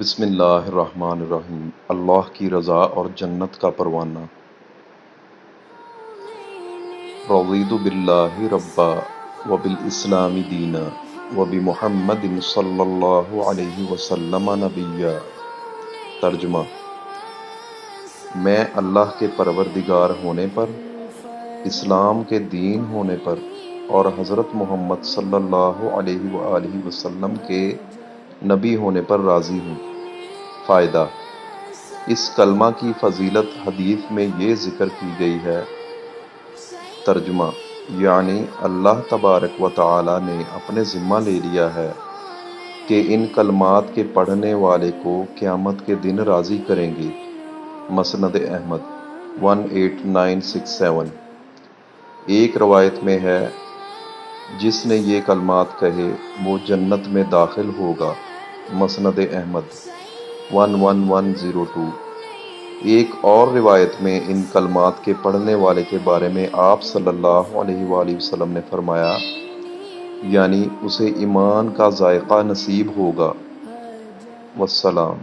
بسم اللہ الرحمن الرحیم۔ اللہ کی رضا اور جنت کا پروانہ۔ رضیت باللہ ربا وبالاسلام دینا وبمحمد صلی اللہ علیہ وسلم نبیا۔ ترجمہ: میں اللہ کے پروردگار ہونے پر، اسلام کے دین ہونے پر اور حضرت محمد صلی اللہ علیہ وآلہ وسلم کے نبی ہونے پر راضی ہوں۔ فائدہ: اس کلمہ کی فضیلت حدیث میں یہ ذکر کی گئی ہے۔ ترجمہ: یعنی اللہ تبارک و تعالی نے اپنے ذمہ لے لیا ہے کہ ان کلمات کے پڑھنے والے کو قیامت کے دن راضی کریں گے۔ مسند احمد 18967۔ ایک روایت میں ہے، جس نے یہ کلمات کہے وہ جنت میں داخل ہوگا۔ مسند احمد 11102۔ ایک اور روایت میں ان کلمات کے پڑھنے والے کے بارے میں آپ صلی اللہ علیہ وآلہ وسلم نے فرمایا، یعنی اسے ایمان کا ذائقہ نصیب ہوگا۔ والسلام۔